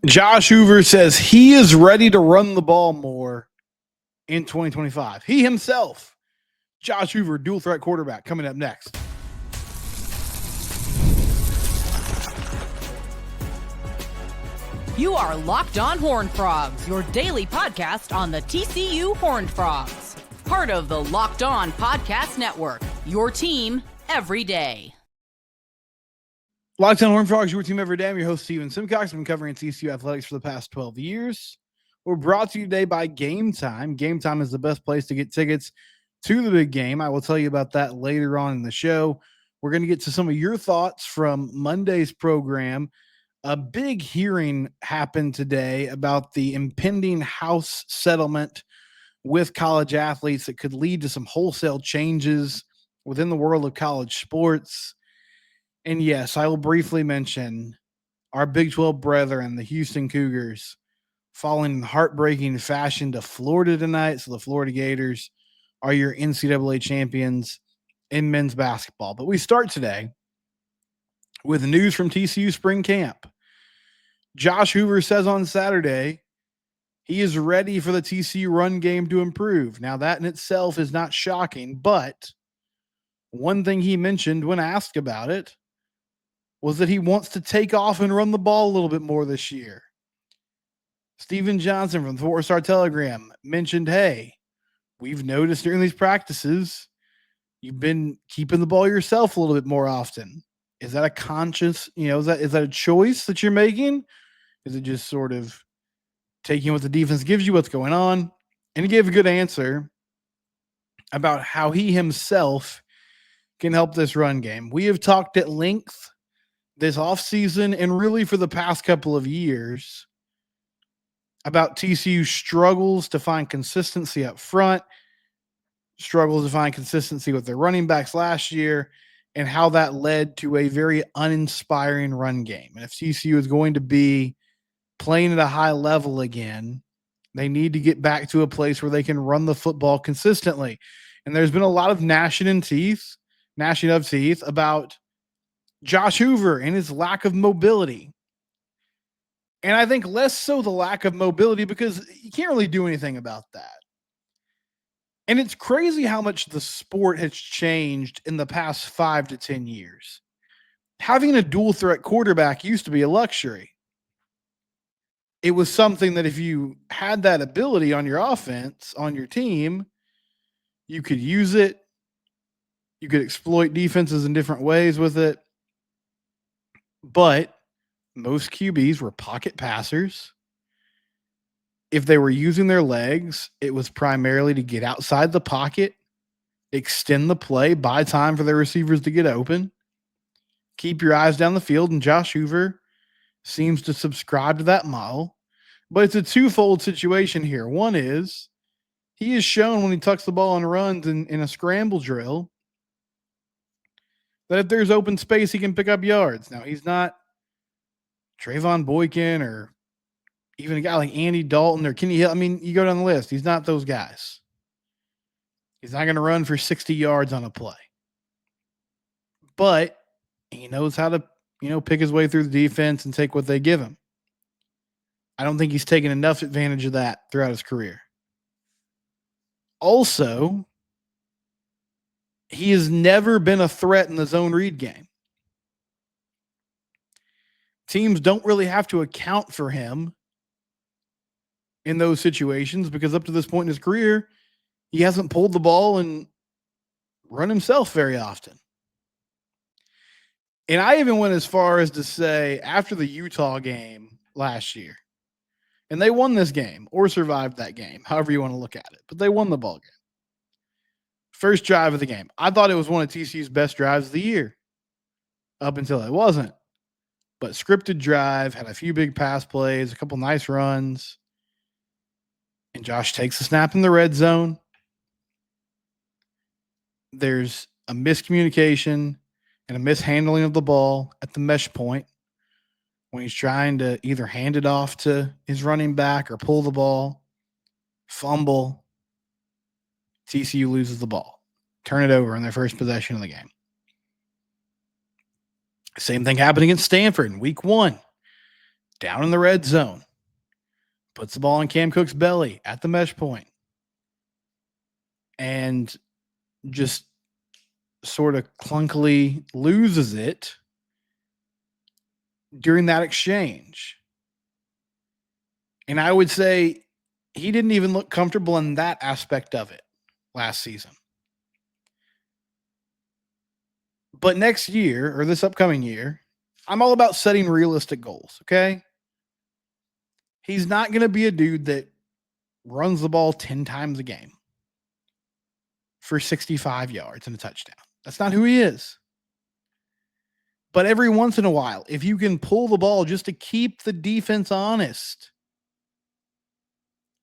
Josh Hoover says he is ready to run the ball more in 2025. He himself, Josh Hoover, dual threat quarterback, coming up next. You are Locked On Horned Frogs, your daily podcast on the TCU Horned Frogs. Part of the Locked On Podcast Network, your team every day. Locked On Horned Frogs, your team every day. I'm your host, Steven Simcox. I've been covering TCU athletics for the past 12 years. We're brought to you today by Gametime. Gametime is the best place to get tickets to the big game. I will tell you about that later on in the show. We're going to get to some of your thoughts from Monday's program. A big hearing happened today about the impending House settlement with college athletes that could lead to some wholesale changes within the world of college sports. And yes, I will briefly mention our Big 12 brethren, the Houston Cougars, falling in heartbreaking fashion to Florida tonight. So the Florida Gators are your NCAA champions in men's basketball. But we start today with news from TCU spring camp. Josh Hoover says on Saturday he is ready for the TCU run game to improve. Now, that in itself is not shocking, but one thing he mentioned when asked about it was that he wants to take off and run the ball a little bit more this year. Steven Johnson from the 4-Star Telegram mentioned, hey, we've noticed during these practices, you've been keeping the ball yourself a little bit more often. Is that a conscious, is that a choice that you're making? Is it just sort of taking what the defense gives you, what's going on? And he gave a good answer about how he himself can help this run game. We have talked at length this offseason and really for the past couple of years about TCU struggles to find consistency up front, struggles to find consistency with their running backs last year, and how that led to a very uninspiring run game. And if TCU is going to be playing at a high level again, they need to get back to a place where they can run the football consistently. And there's been a lot of gnashing of teeth about Josh Hoover and his lack of mobility. And I think less so the lack of mobility because you can't really do anything about that. And it's crazy how much the sport has changed in the past 5 to 10 years. Having a dual threat quarterback used to be a luxury. It was something that if you had that ability on your offense, on your team, you could use it. You could exploit defenses in different ways with it. But most QBs were pocket passers. If they were using their legs, it was primarily to get outside the pocket, extend the play, buy time for their receivers to get open, keep your eyes down the field. And Josh Hoover seems to subscribe to that model. But it's a twofold situation here. One is he has shown when he tucks the ball and runs in a scramble drill that if there's open space, he can pick up yards. Now, he's not Trayvon Boykin or even a guy like Andy Dalton or Kenny Hill. I mean, you go down the list. He's not those guys. He's not going to run for 60 yards on a play. But he knows how to, pick his way through the defense and take what they give him. I don't think he's taken enough advantage of that throughout his career. Also, he has never been a threat in the zone read game. Teams don't really have to account for him in those situations because up to this point in his career, he hasn't pulled the ball and run himself very often. And I even went as far as to say after the Utah game last year, and they won this game or survived that game, however you want to look at it, but they won the ball game. First drive of the game. I thought it was one of TCU's best drives of the year up until it wasn't. But scripted drive, had a few big pass plays, a couple nice runs. And Josh takes a snap in the red zone. There's a miscommunication and a mishandling of the ball at the mesh point when he's trying to either hand it off to his running back or pull the ball, fumble. TCU loses the ball. Turn it over in their first possession of the game. Same thing happened against Stanford in week 1. down in the red zone, puts the ball in Cam Cook's belly at the mesh point, and just sort of clunkily loses it during that exchange. And I would say he didn't even look comfortable in that aspect of it last season. But next year, or this upcoming year, I'm all about setting realistic goals, okay? He's not going to be a dude that runs the ball 10 times a game for 65 yards and a touchdown. That's not who he is. But every once in a while, if you can pull the ball just to keep the defense honest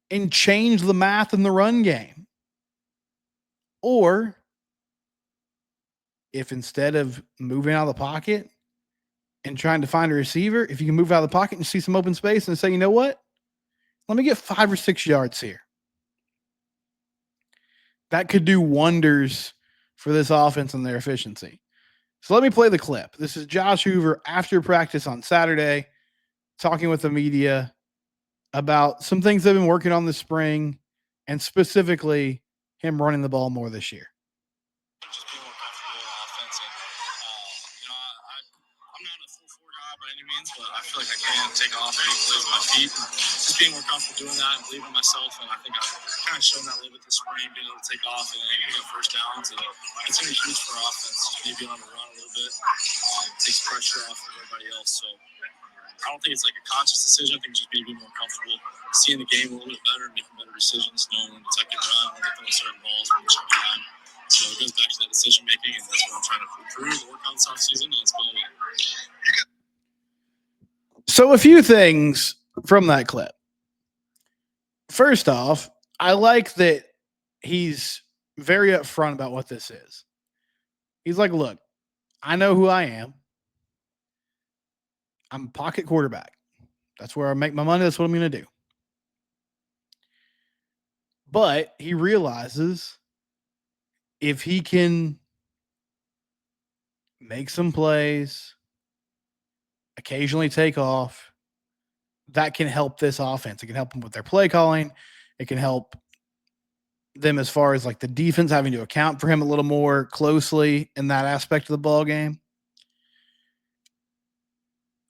and change the math in the run game, or if instead of moving out of the pocket and trying to find a receiver, if you can move out of the pocket and see some open space and say, you know what? Let me get 5 or 6 yards here. That could do wonders for this offense and their efficiency. So let me play the clip. This is Josh Hoover after practice on Saturday, talking with the media about some things they've been working on this spring, and specifically him running the ball more this year. Just being more comfortable in offense. And, I'm not a full four guy by any means, but I feel like I can take off any plays with my feet. And just being more comfortable doing that and believing in myself. And I think I've kind of shown that a little bit this spring, being able to take off and pick up first downs. And it's going to be huge for our offense. Just maybe on the run a little bit. Takes pressure off of everybody else. So I don't think it's like a conscious decision. I think just being more comfortable, seeing the game a little bit better, making better decisions, knowing when to take it run, when to throw certain balls, when to check time. So it goes back to that decision making, and that's what I'm trying to improve, work on this offseason, and it's going well. So a few things from that clip. First off, I like that he's very upfront about what this is. He's like, look, I know who I am. I'm a pocket quarterback. That's where I make my money. That's what I'm going to do. But he realizes if he can make some plays, occasionally take off, that can help this offense. It can help them with their play calling. It can help them as far as like the defense having to account for him a little more closely in that aspect of the ball game.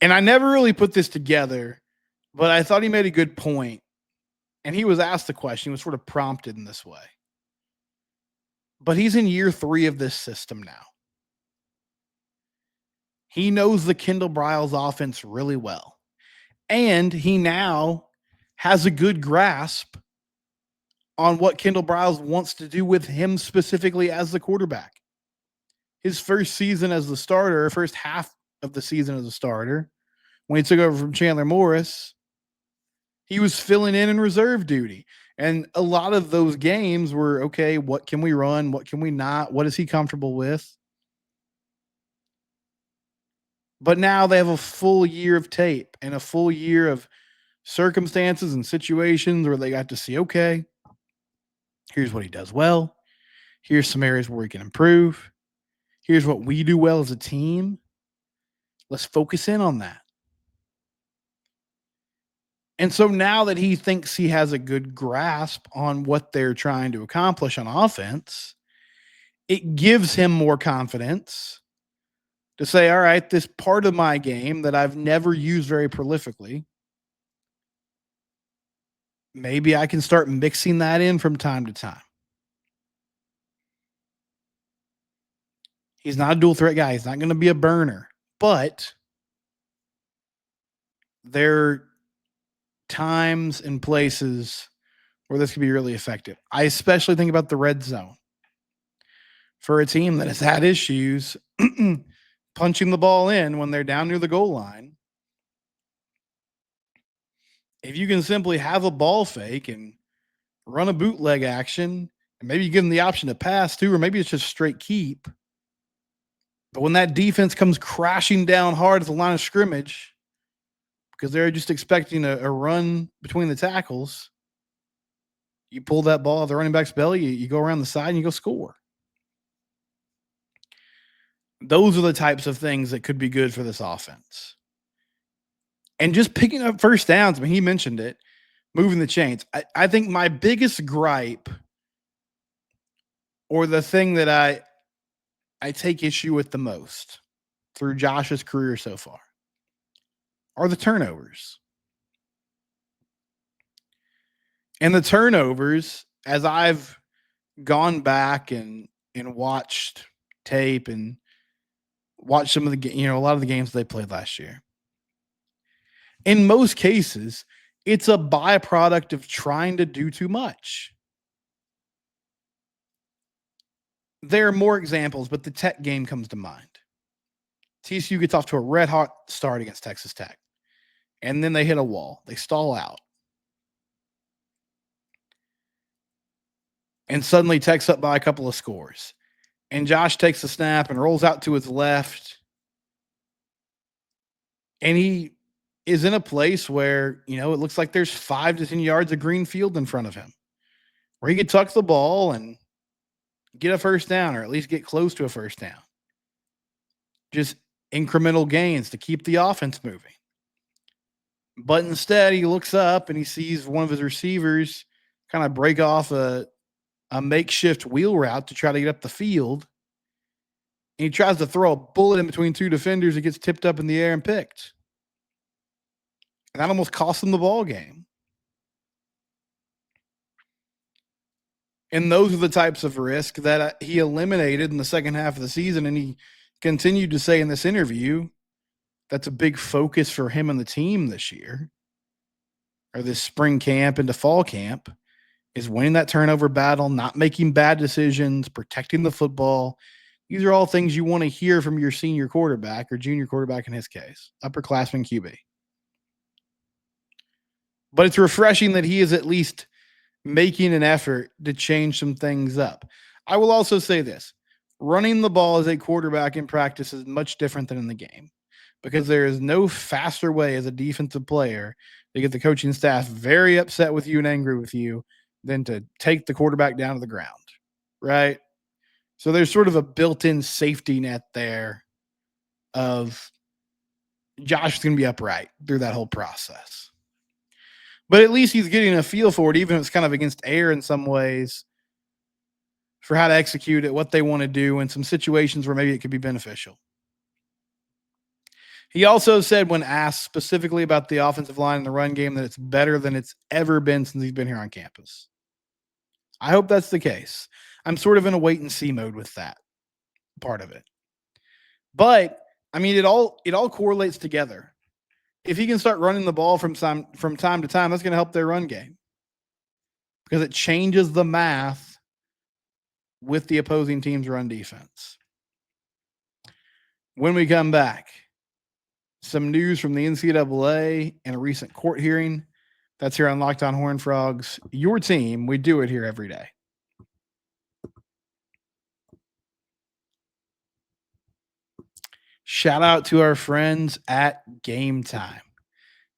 And I never really put this together, but I thought he made a good point. And he was asked the question, he was sort of prompted in this way. But he's in year 3 of this system now. He knows the Kendall Briles offense really well. And he now has a good grasp on what Kendall Briles wants to do with him specifically as the quarterback. His first season as the starter, first half of the season as a starter, when he took over from Chandler Morris, he was filling in reserve duty. And a lot of those games were, okay, what can we run? What can we not? What is he comfortable with? But now they have a full year of tape and a full year of circumstances and situations where they got to see, okay, here's what he does well. Here's some areas where he can improve. Here's what we do well as a team. Let's focus in on that. And so now that he thinks he has a good grasp on what they're trying to accomplish on offense, it gives him more confidence to say, all right, this part of my game that I've never used very prolifically, maybe I can start mixing that in from time to time. He's not a dual threat guy. He's not going to be a burner, but there are times and places where this could be really effective. I especially think about the red zone for a team that has had issues punching the ball in when they're down near the goal line. If you can simply have a ball fake and run a bootleg action, and maybe you give them the option to pass too, or maybe it's just straight keep. But when that defense comes crashing down hard at the line of scrimmage, because they're just expecting a run between the tackles, you pull that ball out of the running back's belly, you go around the side and you go score. Those are the types of things that could be good for this offense. and just picking up first downs. I mean, he mentioned it, moving the chains. I think my biggest gripe, or the thing that I take issue with the most through Josh's career so far, are the turnovers. And the turnovers, as I've gone back and watched tape and watched some of the, a lot of the games they played last year. In most cases, it's a byproduct of trying to do too much. There are more examples, but the Tech game comes to mind. TCU gets off to a red hot start against Texas Tech, and then they hit a wall. They stall out. And suddenly Tech's up by a couple of scores. And Josh takes the snap and rolls out to his left. And he is in a place where, it looks like there's 5 to 10 yards of green field in front of him, where he could tuck the ball and get a first down, or at least get close to a first down. Just incremental gains to keep the offense moving. But instead, he looks up and he sees one of his receivers kind of break off a makeshift wheel route to try to get up the field. And he tries to throw a bullet in between 2 defenders. It gets tipped up in the air and picked. And that almost cost him the ball game. And those are the types of risk that he eliminated in the second half of the season. And he continued to say in this interview, that's a big focus for him and the team this year, or this spring camp into fall camp, is winning that turnover battle, not making bad decisions, protecting the football. These are all things you want to hear from your senior quarterback, or junior quarterback in his case, upperclassman QB. But it's refreshing that he is at least making an effort to change some things up. I will also say this. Running the ball as a quarterback in practice is much different than in the game, because there is no faster way as a defensive player to get the coaching staff very upset with you and angry with you than to take the quarterback down to the ground, right? So there's sort of a built-in safety net there of Josh is going to be upright through that whole process. But at least he's getting a feel for it, even if it's kind of against air in some ways, for how to execute it, what they want to do, and some situations where maybe it could be beneficial. He also said, when asked specifically about the offensive line and the run game, that it's better than it's ever been since he's been here on campus. I hope that's the case. I'm sort of in a wait and see mode with that part of it. But I mean, it all correlates together. If he can start running the ball from time to time, that's going to help their run game, because it changes the math with the opposing team's run defense. When we come back, some news from the NCAA and a recent court hearing. That's here on Locked On Horned Frogs, your team. We do it here every day. Shout out to our friends at Gametime.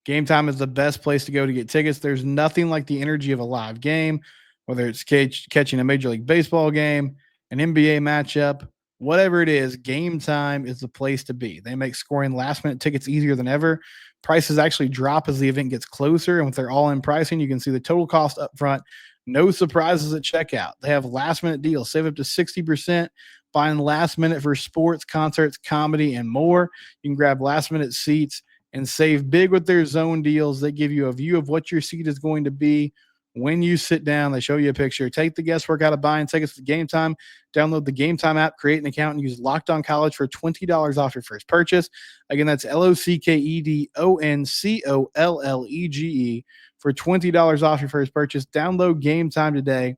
Gametime is the best place to go to get tickets. There's nothing like the energy of a live game, whether it's catching a Major League Baseball game, an NBA matchup, whatever it is. Gametime is the place to be. They make scoring last-minute tickets easier than ever. Prices actually drop as the event gets closer, and with their all-in pricing, you can see the total cost up front. No surprises at checkout. They have last-minute deals. Save up to 60%. Buying last minute for sports, concerts, comedy, and more. You can grab last-minute seats and save big with their zone deals. They give you a view of what your seat is going to be when you sit down. They show you a picture. Take the guesswork out of buying tickets with Gametime. Download the Gametime app, create an account, and use Locked On College for $20 off your first purchase. Again, that's LOCKEDONCOLLEGE for $20 off your first purchase. Download Gametime today.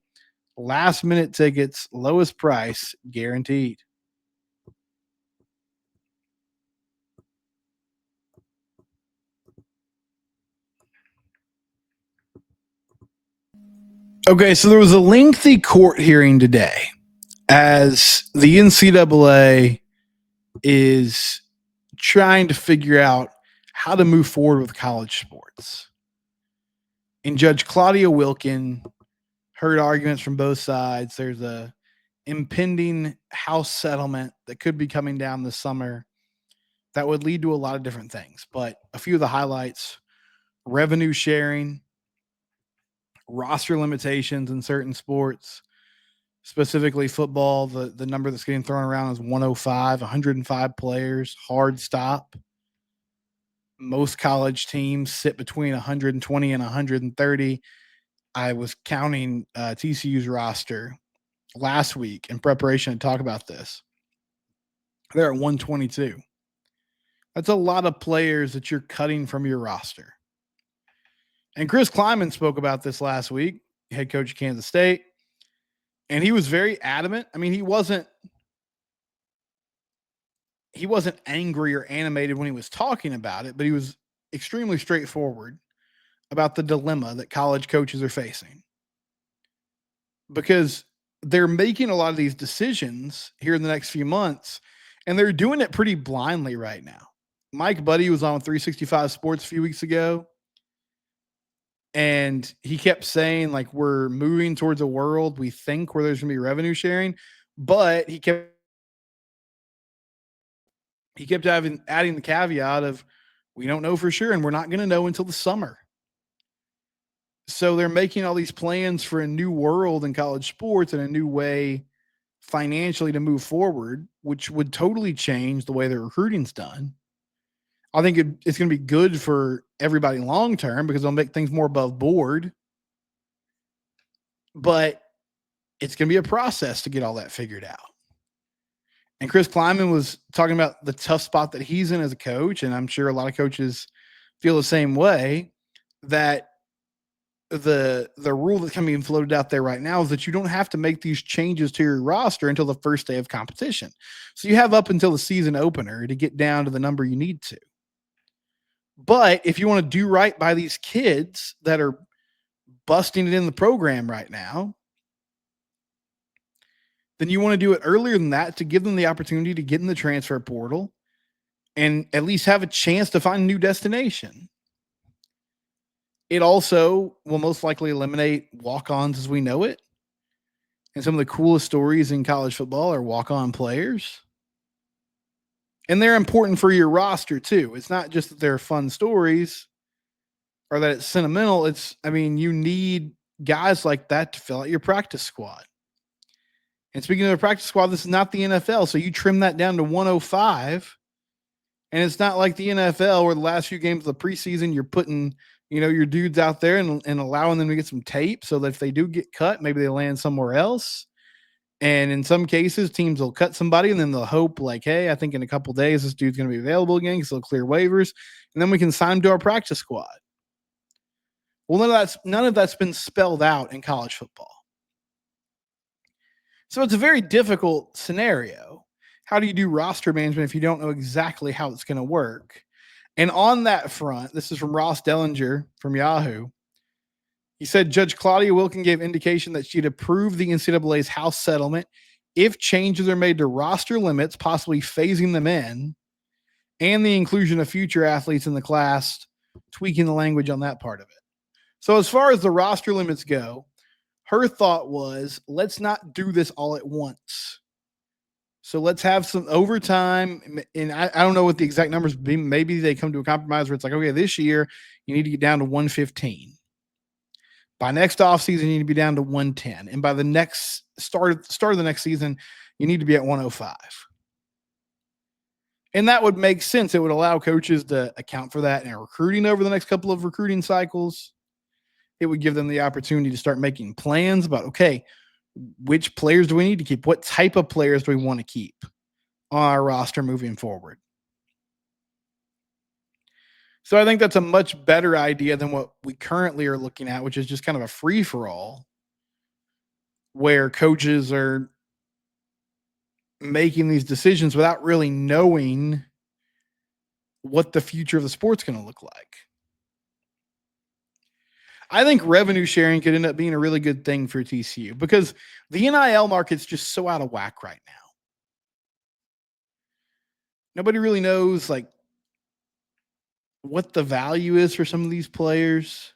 Last minute tickets, lowest price guaranteed. Okay, so there was a lengthy court hearing today as the NCAA is trying to figure out how to move forward with college sports. And Judge Claudia Wilkin heard arguments from both sides. There's a impending House settlement that could be coming down this summer that would lead to a lot of different things. But a few of the highlights: revenue sharing, roster limitations in certain sports, specifically football. The number that's getting thrown around is 105 players, hard stop. Most college teams sit between 120 and 130. I was counting TCU's roster last week in preparation to talk about this. They're at 122. That's a lot of players that you're cutting from your roster. And Chris Kleiman spoke about this last week, head coach of Kansas State, and he was very adamant. I mean, he wasn't angry or animated when he was talking about it, but he was extremely straightforward about the dilemma that college coaches are facing. Because they're making a lot of these decisions here in the next few months, and they're doing it pretty blindly right now. Mike Buddy was on 365 Sports a few weeks ago, and he kept saying, like, we're moving towards a world we think where there's going to be revenue sharing, but he kept adding the caveat of, we don't know for sure, and we're not going to know until the summer. So they're making all these plans for a new world in college sports and a new way financially to move forward, which would totally change the way the recruiting's done. I think it's going to be good for everybody long term because it'll make things more above board. But it's going to be a process to get all that figured out. And Chris Kleiman was talking about the tough spot that he's in as a coach, and I'm sure a lot of coaches feel the same way, that the rule that's kind of being floated out there right now is that you don't have to make these changes to your roster until the first day of competition. So you have up until the season opener to get down to the number you need to. But if you want to do right by these kids that are busting it in the program right now, then you want to do it earlier than that to give them the opportunity to get in the transfer portal and at least have a chance to find a new destination. It also will most likely eliminate walk-ons as we know it. And some of the coolest stories in college football are walk-on players. And they're important for your roster too. It's not just that they're fun stories or that it's sentimental. You need guys like that to fill out your practice squad. And speaking of a practice squad, this is not the NFL. So you trim that down to 105. And it's not like the NFL where the last few games of the preseason, you're putting, your dudes out there and allowing them to get some tape so that if they do get cut, maybe they land somewhere else. And in some cases, teams will cut somebody and then they'll hope like, hey, I think in a couple days, this dude's going to be available again because they'll clear waivers. And then we can sign him to our practice squad. Well, none of that's been spelled out in college football. So it's a very difficult scenario. How do you do roster management if you don't know exactly how it's going to work? And on that front, this is from Ross Dellinger from Yahoo. He said Judge Claudia Wilkin gave indication that she'd approve the NCAA's House settlement if changes are made to roster limits, possibly phasing them in, and the inclusion of future athletes in the class, tweaking the language on that part of it. So as far as the roster limits go, her thought was, let's not do this all at once. So let's have some overtime. And I don't know what the exact numbers would be. Maybe they come to a compromise where it's like, okay, this year you need to get down to 115. By next offseason, you need to be down to 110. And by the next start of the next season, you need to be at 105. And that would make sense. It would allow coaches to account for that in recruiting over the next couple of recruiting cycles. It would give them the opportunity to start making plans about, okay, which players do we need to keep? What type of players do we want to keep on our roster moving forward? So I think that's a much better idea than what we currently are looking at, which is just kind of a free-for-all where coaches are making these decisions without really knowing what the future of the sport's going to look like. I think revenue sharing could end up being a really good thing for TCU because the NIL market's just so out of whack right now. Nobody really knows like what the value is for some of these players.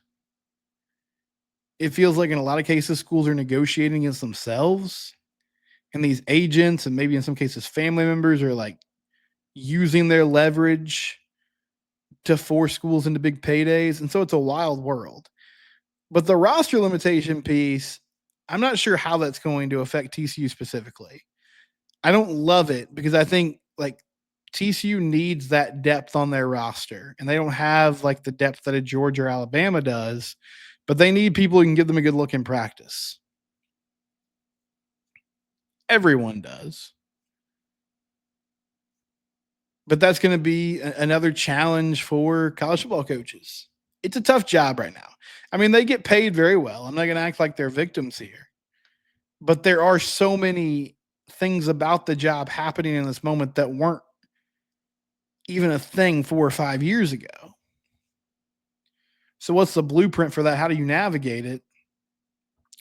It feels like in a lot of cases, schools are negotiating against themselves, and these agents and maybe in some cases family members are like, using their leverage to force schools into big paydays. And so it's a wild world. But the roster limitation piece, I'm not sure how that's going to affect TCU specifically. I don't love it because I think like TCU needs that depth on their roster, and they don't have like the depth that a Georgia or Alabama does, but they need people who can give them a good look in practice. Everyone does. But that's going to be another challenge for college football coaches. It's a tough job right now. I mean, they get paid very well. I'm not going to act like they're victims here. But there are so many things about the job happening in this moment that weren't even a thing 4 or 5 years ago. So what's the blueprint for that? How do you navigate it?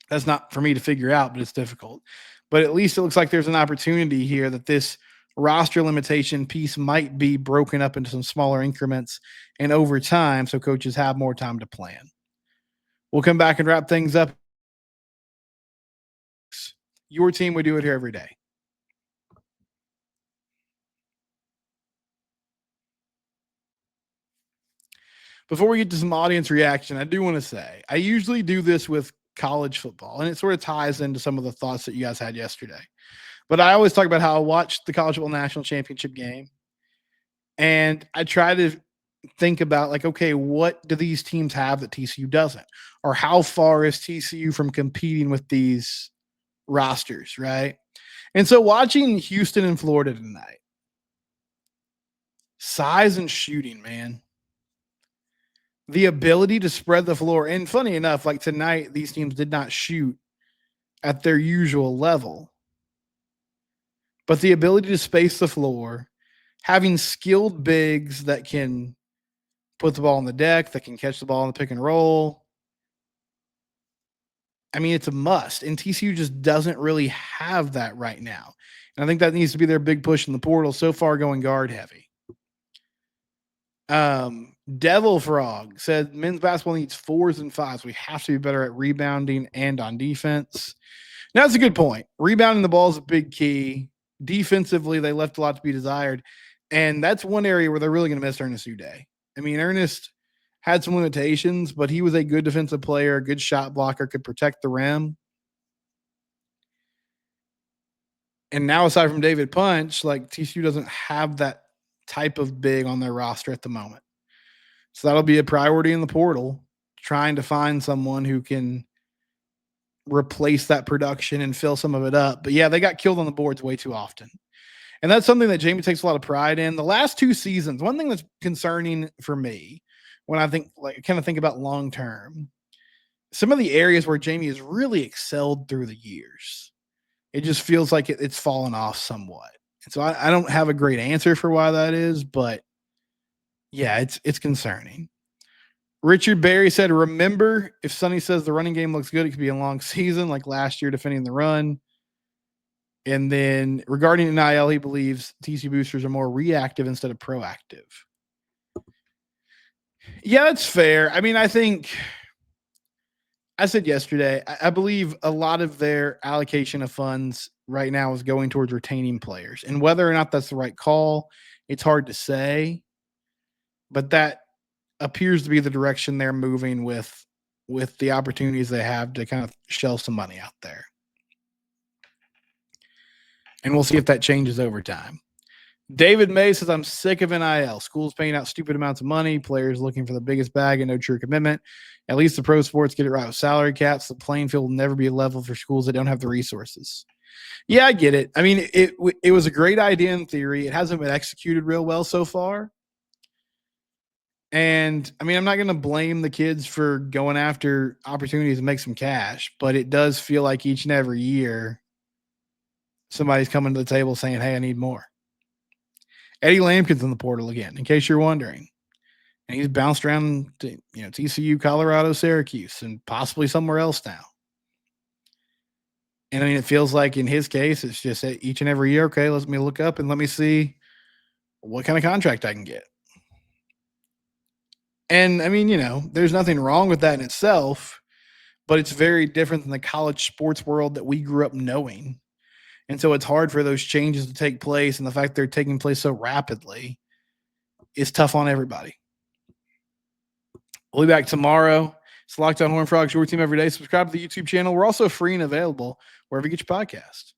That's not for me to figure out, but it's difficult. But at least it looks like there's an opportunity here that this roster limitation piece might be broken up into some smaller increments and over time so coaches have more time to plan. We'll come back and wrap things up. Your team would do it here every day. Before we get to some audience reaction, I do want to say I usually do this with college football, and it sort of ties into some of the thoughts that you guys had yesterday. But I always talk about how I watched the college football national championship game, and I try to think about like, okay, what do these teams have that TCU doesn't? Or how far is TCU from competing with these rosters, right? And so watching Houston and Florida tonight, size and shooting, man. The ability to spread the floor. And funny enough, like tonight, these teams did not shoot at their usual level. But the ability to space the floor, having skilled bigs that can put the ball on the deck, that can catch the ball in the pick and roll. I mean, it's a must. And TCU just doesn't really have that right now. And I think that needs to be their big push in the portal. So far going guard heavy. Devil Frog said men's basketball needs 4s and 5s. We have to be better at rebounding and on defense. Now, that's a good point. Rebounding the ball is a big key. Defensively, they left a lot to be desired. And that's one area where they're really going to miss Ernest Uday. I mean, Ernest had some limitations, but he was a good defensive player, a good shot blocker, could protect the rim. And now, aside from David Punch, like TCU doesn't have that type of big on their roster at the moment. So that'll be a priority in the portal, trying to find someone who can replace that production and fill some of it up. But yeah, they got killed on the boards way too often. And that's something that Jamie takes a lot of pride in. The last 2 seasons, one thing that's concerning for me when I think about long term, some of the areas where Jamie has really excelled through the years, it just feels like it's fallen off somewhat. And so I don't have a great answer for why that is, but yeah, it's concerning. Richard Berry said, remember, if Sonny says the running game looks good, it could be a long season like last year defending the run. And then regarding NIL, he believes TCU boosters are more reactive instead of proactive. Yeah, that's fair. I mean, I think I said yesterday, I believe a lot of their allocation of funds right now is going towards retaining players. And whether or not that's the right call, it's hard to say. But that appears to be the direction they're moving with the opportunities they have to kind of shell some money out there. And we'll see if that changes over time. David May says, I'm sick of NIL. Schools paying out stupid amounts of money, players looking for the biggest bag and no true commitment. At least the pro sports get it right with salary caps. The playing field will never be level for schools that don't have the resources. Yeah, I get it. I mean, it was a great idea in theory. It hasn't been executed real well so far. And, I mean, I'm not going to blame the kids for going after opportunities to make some cash, but it does feel like each and every year somebody's coming to the table saying, hey, I need more. Eddie Lampkin's in the portal again, in case you're wondering. And he's bounced around to, TCU, Colorado, Syracuse, and possibly somewhere else now. And, I mean, it feels like in his case, it's just each and every year, okay, let me look up and let me see what kind of contract I can get. And, I mean, there's nothing wrong with that in itself, but it's very different than the college sports world that we grew up knowing. And so it's hard for those changes to take place. And the fact they're taking place so rapidly is tough on everybody. We'll be back tomorrow. It's Locked On Horned Frogs, your team every day. Subscribe to the YouTube channel. We're also free and available wherever you get your podcast.